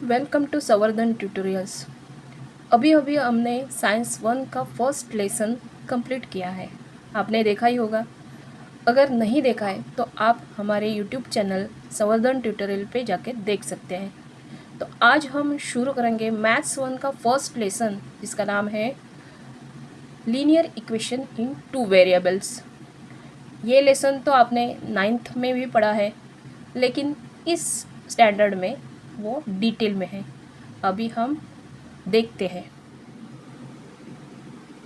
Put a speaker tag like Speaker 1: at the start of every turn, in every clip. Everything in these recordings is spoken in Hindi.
Speaker 1: वेलकम टू संवर्धन ट्यूटोरियल्स। अभी अभी हमने साइंस 1 का फर्स्ट लेसन कंप्लीट किया है। आपने देखा ही होगा। अगर नहीं देखा है तो आप हमारे यूट्यूब चैनल संवर्धन ट्यूटोरियल पे जाके देख सकते हैं। तो आज हम शुरू करेंगे मैथ्स 1 का फर्स्ट लेसन, जिसका नाम है linear equation in two variables. ये लेसन तो आपने 9th में भी पढ़ा है, लेकिन इस स्टैंडर्ड में वो डिटेल में है। अभी हम देखते हैं।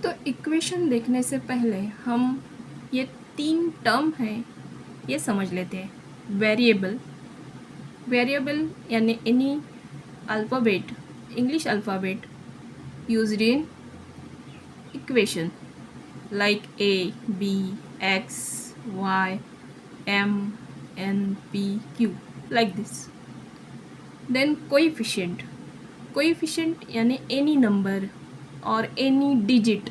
Speaker 1: तो इक्वेशन देखने से पहले हम ये 3 टर्म हैं ये समझ लेते हैं। वेरिएबल यानी any alphabet, English alphabet used in equation like A, B, X, Y, M, N, P, Q, like this. Then coefficient यानी any number or any digit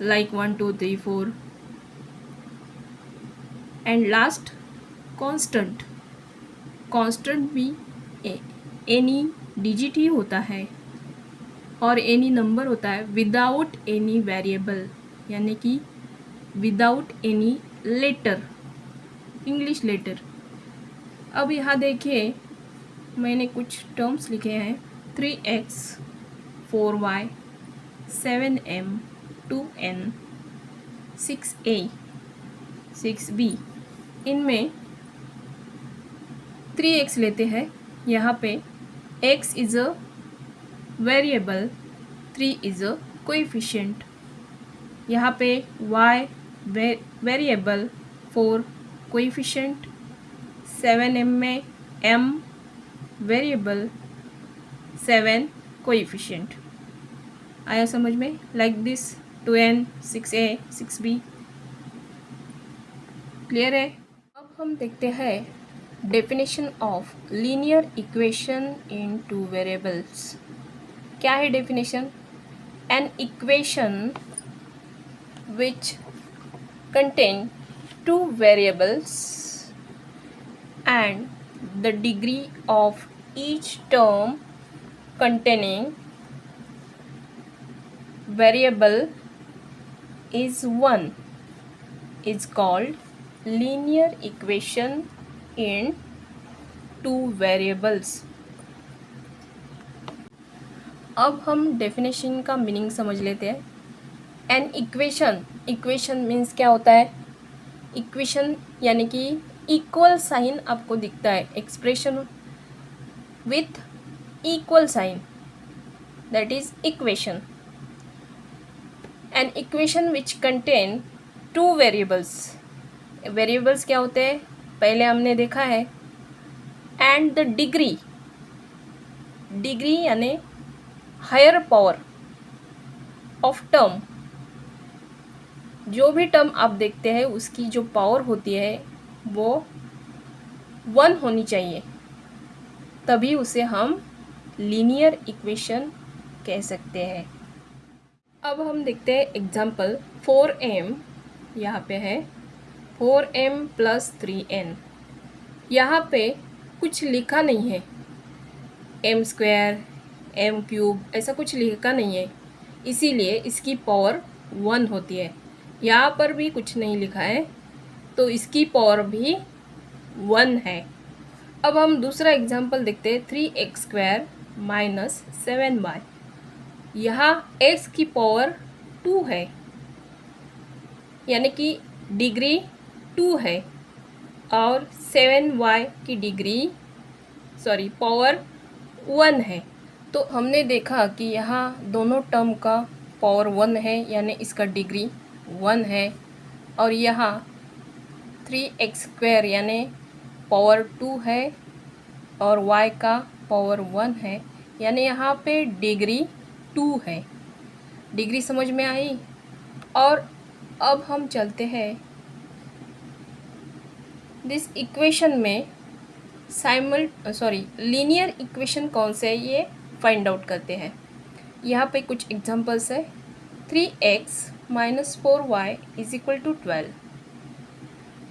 Speaker 1: like 1, 2, 3, 4. And last constant भी any digit ही होता है और any number होता है विदाउट any variable, यानी कि without any letter, English letter. अब यहाँ देखिए, मैंने कुछ टर्म्स लिखे हैं 3x 4y 7m 2n 6a 6b। इनमें 3x लेते हैं। यहाँ पे x is a variable, 3 is a coefficient. यहाँ पे y वेरिएबल, 4 कोएफिशिएंट। 7m में m वेरिएबल, 7 कोएफिशिएंट। आया समझ में? Like this 2n 6a 6b। Clear है? अब हम देखते हैं definition of linear equation in to variables. क्या है definition? An equation which contain two variables and the degree of each term containing variable is 1 is called linear equation in two variables. अब हम डेफिनेशन का मीनिंग समझ लेते हैं। एन इक्वेशन मीन्स क्या होता है? इक्वेशन यानी कि इक्वल साइन आपको दिखता है, expression with equal sign, that is equation. An equation which contain two variables क्या होते हैं पहले हमने देखा है। एंड द डिग्री यानी हायर पावर ऑफ टर्म, जो भी टर्म आप देखते हैं उसकी जो पावर होती है वो 1 होनी चाहिए, तभी उसे हम लीनियर इक्वेशन कह सकते हैं। अब हम देखते हैं एग्जाम्पल 4m। यहाँ पे है 4m + 3n। यहाँ पे कुछ लिखा नहीं है, m² m³ ऐसा कुछ लिखा नहीं है, इसीलिए इसकी पावर 1 होती है। यहाँ पर भी कुछ नहीं लिखा है, तो इसकी पावर भी 1 है। अब हम दूसरा एग्जाम्पल देखते हैं 3x² - 7y। यहाँ x की पावर 2 है, यानी कि डिग्री 2 है, और 7y की पावर 1 है। तो हमने देखा कि यहाँ दोनों टर्म का पावर 1 है, यानी इसका डिग्री 1 है, और यहाँ 3x² यानी पावर 2 है और y का पावर 1 है, यानी यहाँ पे डिग्री 2 है। डिग्री समझ में आई? और अब हम चलते हैं दिस इक्वेशन में लीनियर इक्वेशन कौन से है ये फाइंड आउट करते हैं। यहाँ पे कुछ एग्जांपल्स है। 3x - 4y = 12।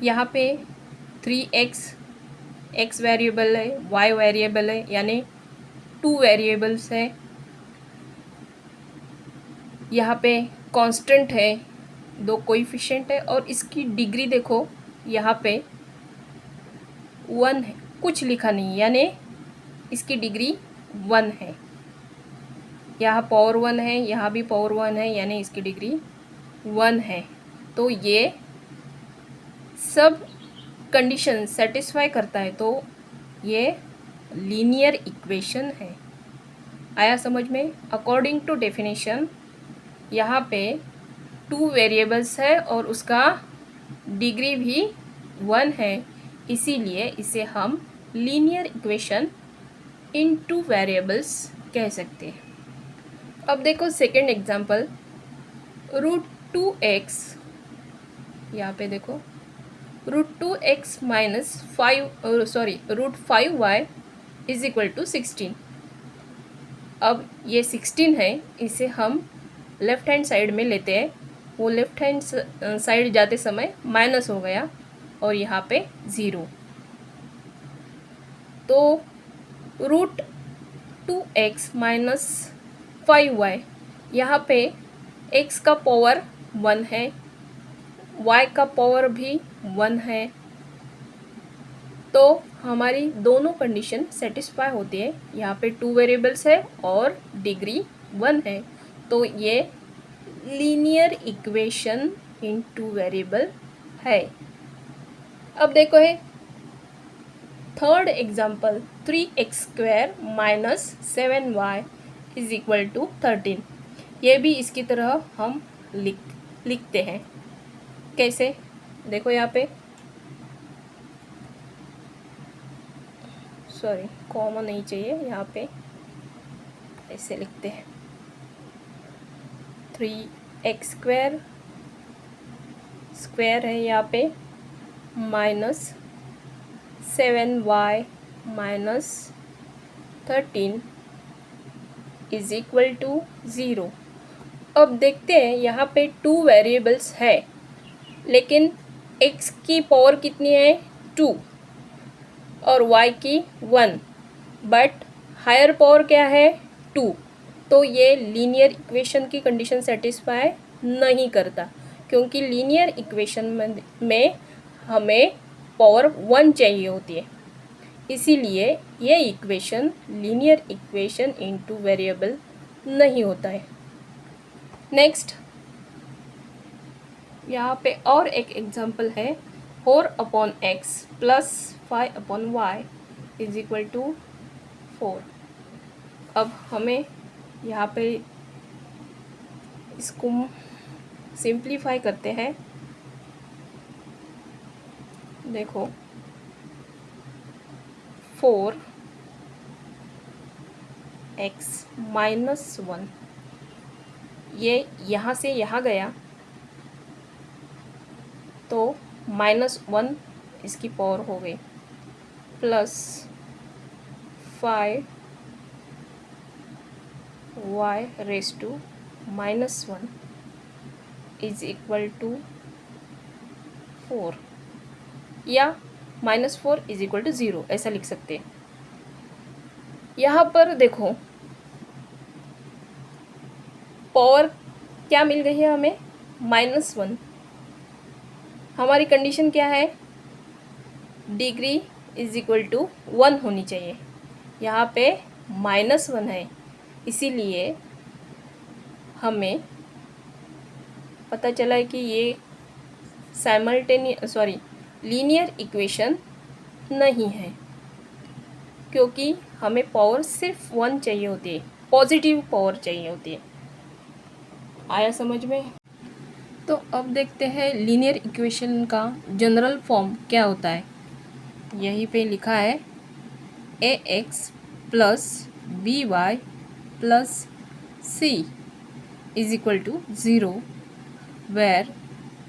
Speaker 1: यहाँ पे 3x एक्स वेरिएबल है, वाई वेरिएबल है, यानी 2 वेरिएबल्स है। यहाँ पे कांस्टेंट है, 2 कोएफिशिएंट है, और इसकी डिग्री देखो यहाँ पे 1 है, कुछ लिखा नहीं, यानी इसकी डिग्री 1 है। यहाँ पावर 1 है, यहाँ भी पावर 1 है, यानी इसकी डिग्री 1 है। तो ये सब कंडीशन सेटिस्फाई करता है, तो ये लीनियर इक्वेशन है। आया समझ में? अकॉर्डिंग टू डेफिनेशन यहाँ पे 2 वेरिएबल्स है और उसका डिग्री भी 1 है, इसीलिए इसे हम लीनियर इक्वेशन इन 2 वेरिएबल्स कह सकते हैं। अब देखो सेकेंड एग्जाम्पल, √2x, यहाँ पे देखो √2x minus 5y is equal to 16। अब ये 16 है, इसे हम लेफ्ट हैंड साइड में लेते हैं। वो लेफ्ट हैंड साइड जाते समय माइनस हो गया और यहाँ पे 0। तो √2x माइनस 5y, यहाँ पे x का पावर 1 है, y का पावर भी 1 है, तो हमारी दोनों कंडीशन सेटिस्फाई होती है। यहाँ पे 2 वेरिएबल्स है और डिग्री 1 है, तो ये लीनियर इक्वेशन इन 2 वेरिएबल है। अब देखो है third example, 3x² minus 7y is equal to 13। ये भी इसकी तरह हम लिखते हैं। कैसे? देखो यहाँ पे, सॉरी कॉमा नहीं चाहिए, यहाँ पे ऐसे लिखते हैं 3x² स्क्वायर है यहाँ पे minus 7y minus 13 is equal to 0। अब देखते हैं, यहाँ पे 2 वेरिएबल्स है, लेकिन x की पावर कितनी है 2 और y की 1, बट हायर पावर क्या है 2, तो ये लीनियर इक्वेशन की कंडीशन सेटिस्फाई नहीं करता, क्योंकि लीनियर इक्वेशन में हमें पावर 1 चाहिए होती है, इसीलिए ये equation linear equation in 2 variable नहीं होता है। नेक्स्ट यहाँ पे और एक एग्जांपल है, 4/x plus 5/y is equal to 4। अब हमें यहाँ पे इसको सिंप्लीफाई करते हैं। देखो 4x माइनस 1, ये यहाँ से यहाँ गया तो -1 इसकी पावर हो गई, plus 5y raise to -1 is equal to 4, या -4 इज इक्वल टू 0 ऐसा लिख सकते हैं। यहाँ पर देखो पावर क्या मिल गई है हमें -1। हमारी कंडीशन क्या है, डिग्री इज इक्वल टू 1 होनी चाहिए, यहाँ पे -1 है, इसीलिए हमें पता चला है कि ये लीनियर इक्वेशन नहीं है, क्योंकि हमें पावर सिर्फ 1 चाहिए होती है, पॉजिटिव पावर चाहिए होती है। आया समझ में? तो अब देखते हैं लीनियर इक्वेशन का जनरल फॉर्म क्या होता है। यहीं पे लिखा है ax plus by plus c is equal to 0, where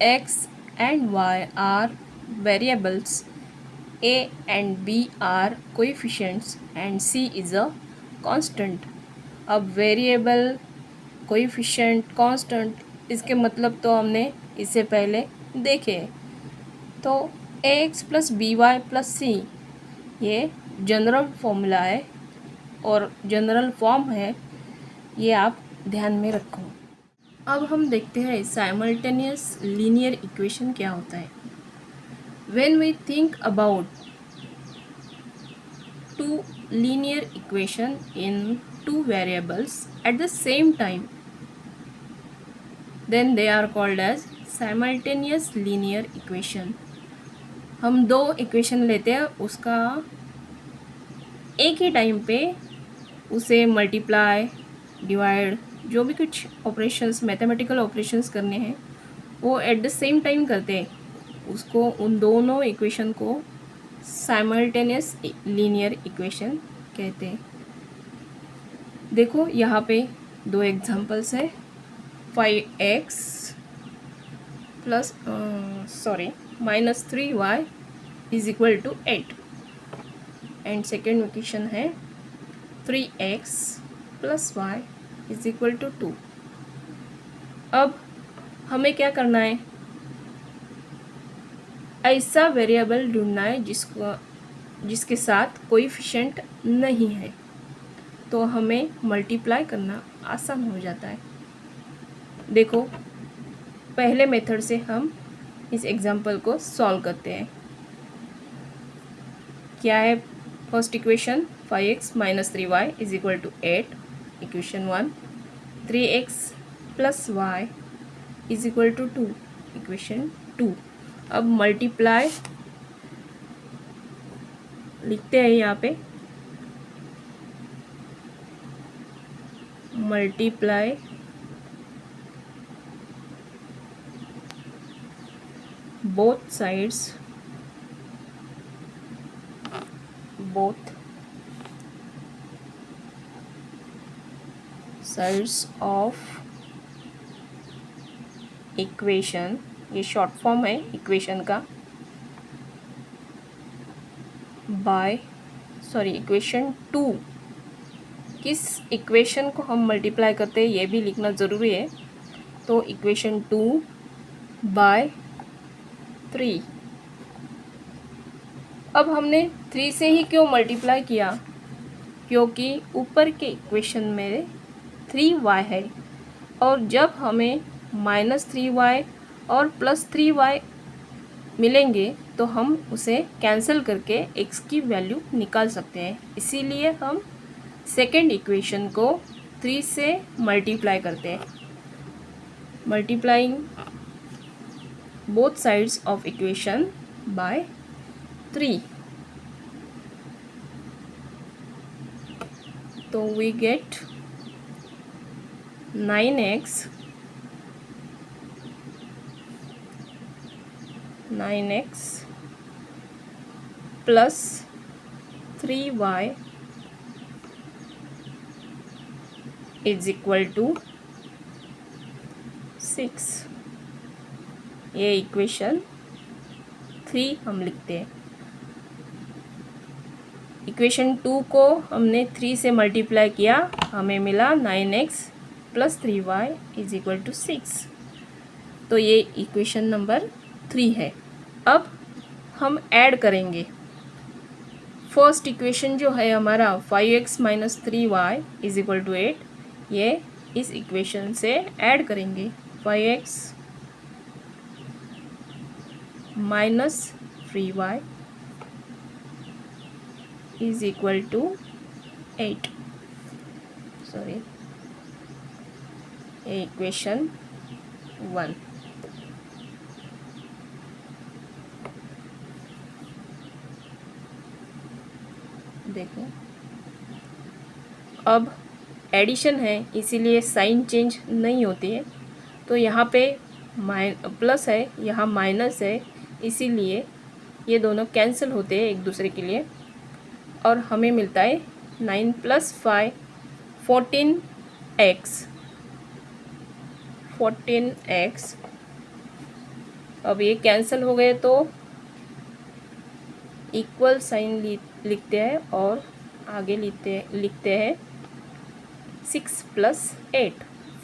Speaker 1: x and y are variables, a and b are coefficients and c is a constant। अब वेरिएबल, कोएफिशिएंट, कांस्टेंट, इसके मतलब तो हमने इससे पहले देखे। तो ax plus by plus c ये जनरल फॉर्मूला है और जनरल फॉर्म है, ये आप ध्यान में रखो। अब हम देखते हैं साइमल्टेनियस लीनियर इक्वेशन क्या होता है। When we think about to linear equation in two variables at the same time, then they are called as simultaneous linear equation। हम दो इक्वेशन लेते हैं, उसका एक ही टाइम पे उसे मल्टीप्लाई डिवाइड जो भी कुछ ऑपरेशंस मैथमेटिकल ऑपरेशंस करने हैं वो एट द सेम टाइम करते हैं, उसको उन दोनों इक्वेशन को साइमल्टेनियस लीनियर इक्वेशन कहते हैं। देखो यहाँ पे दो एग्जांपल्स है, 5x plus -3y is equal to 8 and second equation है 3x plus y is equal to 2। अब हमें क्या करना है, ऐसा वेरिएबल ढूंढना है जिसके साथ कोएफिशिएंट नहीं है, तो हमें मल्टीप्लाई करना आसान हो जाता है। देखो पहले मेथड से हम इस एग्जांपल को सॉल्व करते हैं। क्या है first equation, 5x minus 3y is equal to 8, equation 1। 3x plus y is equal to 2, equation 2। अब मल्टीप्लाई लिखते हैं यहाँ पे, multiply both sides of equation, ये शॉर्ट फॉर्म है इक्वेशन का, इक्वेशन 2। किस इक्वेशन को हम मल्टीप्लाई करते हैं ये भी लिखना ज़रूरी है, तो इक्वेशन 2 बाय 3। अब हमने 3 से ही क्यों मल्टीप्लाई किया, क्योंकि ऊपर के इक्वेशन में 3y है और जब हमें -3y और +3y मिलेंगे तो हम उसे कैंसिल करके x की वैल्यू निकाल सकते हैं, इसीलिए हम सेकेंड इक्वेशन को 3 से मल्टीप्लाई करते हैं। Multiplying both sides of equation by 3, तो we get 9x plus 3y is equal to 6। ये इक्वेशन 3 हम लिखते हैं। इक्वेशन 2 को हमने 3 से मल्टीप्लाई किया, हमें मिला 9x plus 3y is equal to 6, तो ये इक्वेशन नंबर 3 है। अब हम ऐड करेंगे, फर्स्ट इक्वेशन जो है हमारा 5x minus 3y is equal to 8, ये इस इक्वेशन से ऐड करेंगे। 5x minus 3y is equal to 8, ये इक्वेशन 1। देखो अब एडिशन है इसीलिए साइन चेंज नहीं होती है, तो यहाँ पे प्लस है, यहाँ माइनस है, इसीलिए ये दोनों कैंसिल होते हैं एक दूसरे के लिए और हमें मिलता है 9 प्लस 5 14x। अब ये कैंसिल हो गए तो इक्वल साइन लिखते हैं और आगे लिखते हैं 6 प्लस 8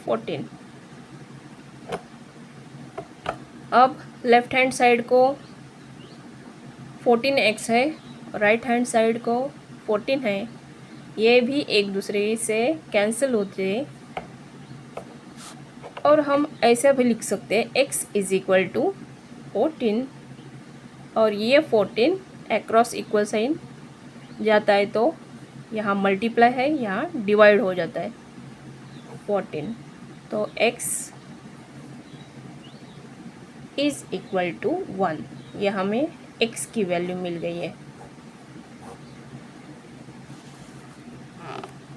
Speaker 1: 14। अब लेफ्ट हैंड साइड को 14x है राइट हैंड साइड को 14 है, ये भी एक दूसरे से कैंसिल होते और हम ऐसा भी लिख सकते हैं x इज इक्वल टू 14 और ये 14 अक्रॉस इक्वल साइन जाता है तो यहाँ मल्टीप्लाई है, यहाँ डिवाइड हो जाता है 14, तो x इज इक्वल टू 1, ये हमें x की वैल्यू मिल गई है।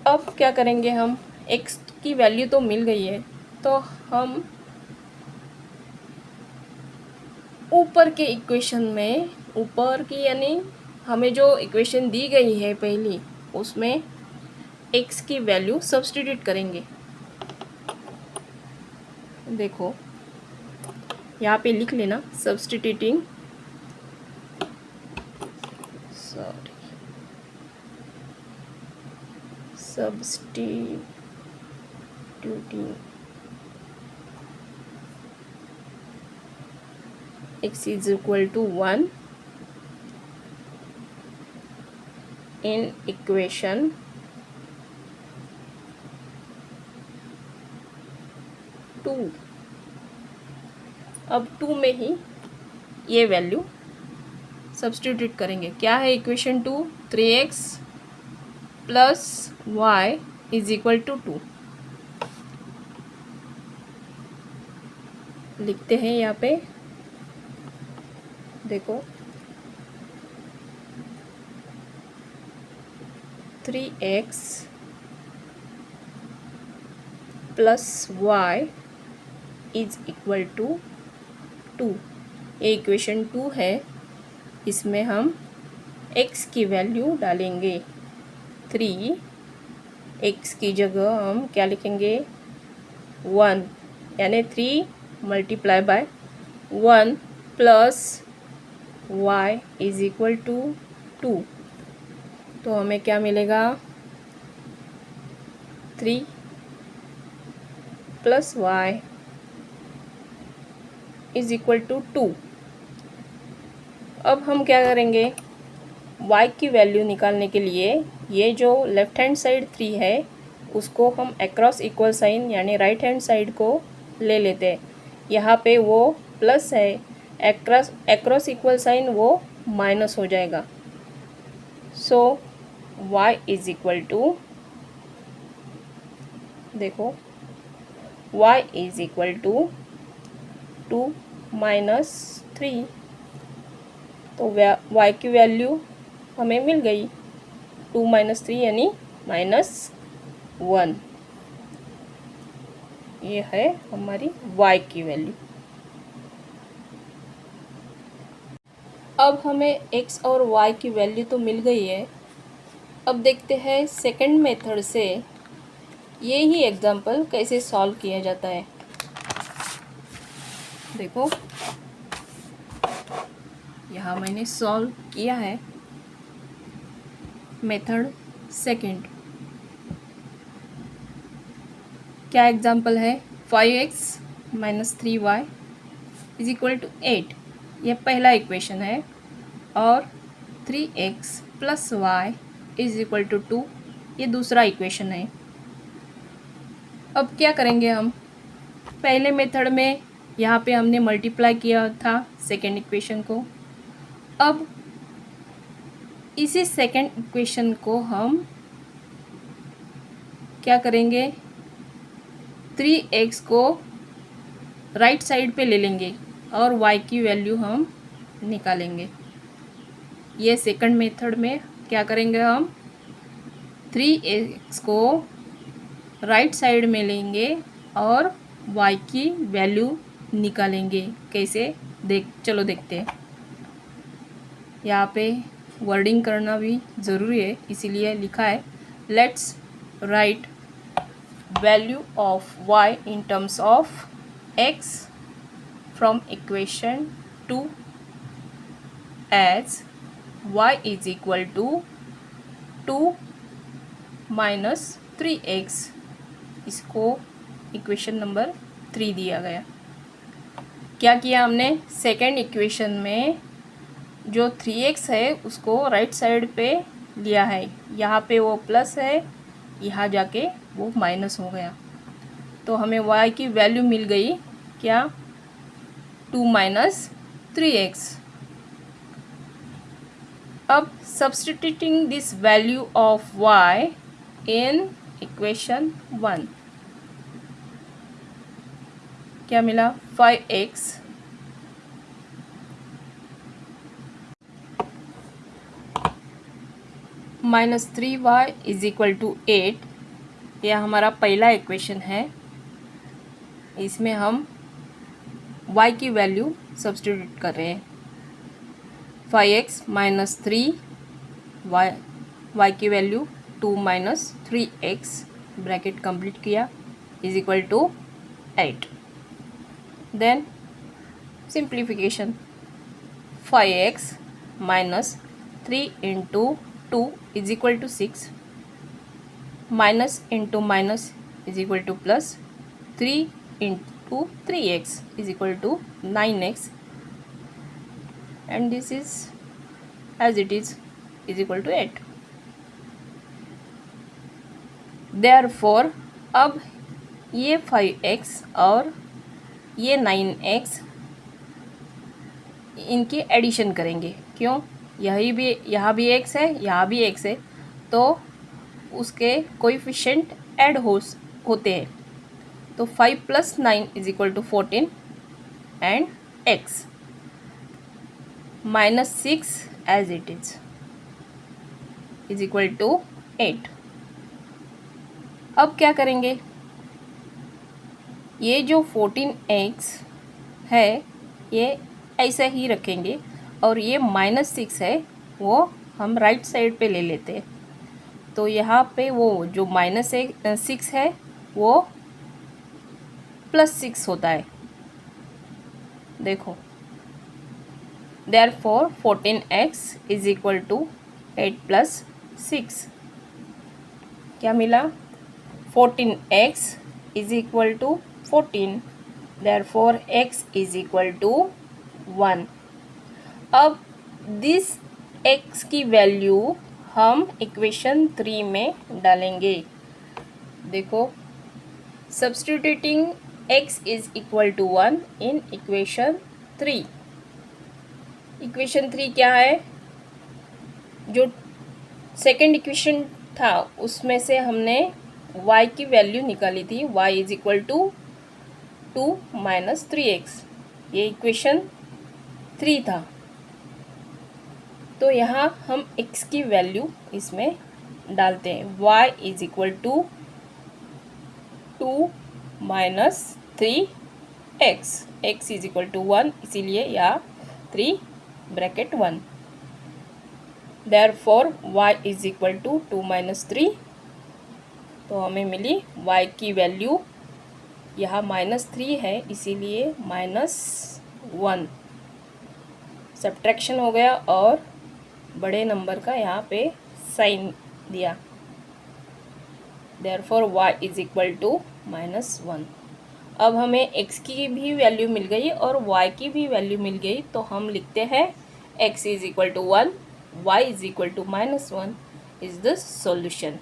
Speaker 1: अब क्या करेंगे हम, x की वैल्यू तो मिल गई है तो हम ऊपर के इक्वेशन में, ऊपर की यानी हमें जो इक्वेशन दी गई है पहली, उसमें x की वैल्यू सब्स्टिट्यूट करेंगे। देखो यहाँ पे लिख लेना substituting, x is equal to 1 in equation 2। अब 2 में ही ये वैल्यू सब्स्टिट्यूट करेंगे। क्या है equation 2? 3x plus y is equal to 2। लिखते हैं यहाँ पे, देखो 3x plus y is equal to 2। ये इक्वेशन 2 है, इसमें हम x की वैल्यू डालेंगे 3, x की जगह हम क्या लिखेंगे 1, यानी 3 multiply by 1 plus y is equal to 2। तो हमें क्या मिलेगा 3 plus y is equal to 2। अब हम क्या करेंगे, y की वैल्यू निकालने के लिए ये जो लेफ्ट हैंड साइड 3 है उसको हम अक्रॉस इक्वल साइन यानी राइट हैंड साइड को ले लेते हैं। यहाँ पे वो प्लस है, अक्रॉस इक्वल साइन वो माइनस हो जाएगा। So y is equal to, देखो y is equal to 2 minus 3, तो y की वैल्यू हमें मिल गई 2 माइनस 3 यानी -1। ये है हमारी y की वैल्यू। अब हमें x और y की वैल्यू तो मिल गई है। अब देखते हैं सेकंड मेथड से ये ही एग्जाम्पल कैसे सॉल्व किया जाता है। देखो यहाँ मैंने सॉल्व किया है मेथड सेकंड। क्या एग्जाम्पल है, 5x minus 3y is equal to 8, यह पहला इक्वेशन है, और 3x plus y is equal to 2, ये दूसरा इक्वेशन है। अब क्या करेंगे हम, पहले मेथड में यहाँ पे हमने मल्टीप्लाई किया था सेकेंड इक्वेशन को। अब इसी सेकेंड इक्वेशन को हम क्या करेंगे, 3x को राइट साइड पे ले लेंगे और y की वैल्यू हम निकालेंगे। ये सेकंड मेथड में क्या करेंगे हम, 3x को राइट साइड में लेंगे और y की वैल्यू निकालेंगे। कैसे, चलो देखते हैं। यहाँ पे वर्डिंग करना भी ज़रूरी है, इसीलिए लिखा है let's write value of y in terms of x from equation 2 as y is equal to 2 minus 3x। इसको इक्वेशन नंबर 3 दिया गया। क्या किया हमने, सेकेंड इक्वेशन में जो 3x है उसको राइट साइड पे लिया है, यहाँ पे वो प्लस है, यहाँ जाके वो माइनस हो गया, तो हमें y की वैल्यू मिल गई क्या, 2 माइनस 3x। अब substituting this value of y in equation 1, क्या मिला, 5x minus 3y is equal to 8। यह हमारा पहला इक्वेशन है। इसमें हम y की वैल्यू सब्स्टिट्यूट कर रहे हैं। 5x माइनस 3 y की value 2 minus 3x bracket complete किया is equal to 8। Then simplification, 5x minus 3 into 2 is equal to 6, minus into minus is equal to plus, 3 into 3x is equal to 9x, and this is as it is equal to 8। therefore अब ये 5x और ये 9x इनकी एडिशन करेंगे। क्यों, यहाँ भी x है, यहाँ भी x है, तो उसके कोएफिशिएंट ऐड होते हैं। तो 5 plus 9 is equal to 14 and x minus 6 as it is equal to 8। अब क्या करेंगे, ये जो 14x है ये ऐसा ही रखेंगे, और ये माइनस 6 है वो हम राइट साइड पे ले लेते हैं। तो यहाँ पे वो जो माइनस 6 है वो प्लस 6 होता है। देखो, therefore 14x is equal to 8 plus 6, क्या मिला, 14x is equal to 14, therefore x is equal to 1। अब दिस x की वैल्यू हम इक्वेशन 3 में डालेंगे। देखो, substituting x is equal to 1 in equation 3। Equation 3 क्या है, जो सेकेंड इक्वेशन था उसमें से हमने y की वैल्यू निकाली थी, y is equal to 2 minus 3x, ये इक्वेशन 3 था। तो यहाँ हम x की वैल्यू इसमें डालते हैं, y is equal to 2 minus 3x, x is equal to 1, इसीलिए यहाँ 3 bracket 1। Therefore y is equal to 2 minus 3, तो हमें मिली y की वैल्यू, यहाँ माइनस 3 है इसीलिए -1 सब्ट्रैक्शन हो गया और बड़े नंबर का यहाँ पे साइन दिया। Therefore y is equal to -1। अब हमें x की भी वैल्यू मिल गई और y की भी वैल्यू मिल गई, तो हम लिखते हैं x is equal to 1, y is equal to -1 is the solution.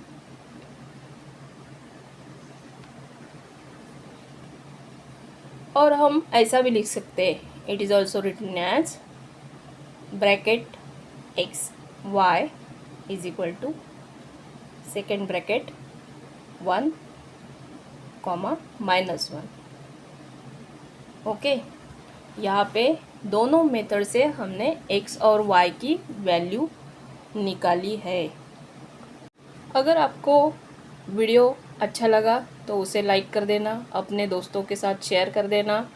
Speaker 1: और हम ऐसा भी लिख सकते हैं, it is also written as bracket x y is equal to second bracket 1 comma -1। Okay, यहाँ पे दोनों मेथड से हमने x और y की वैल्यू निकाली है। अगर आपको वीडियो अच्छा लगा तो उसे लाइक कर देना, अपने दोस्तों के साथ शेयर कर देना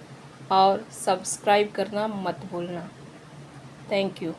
Speaker 1: और सब्सक्राइब करना मत भूलना। Thank you.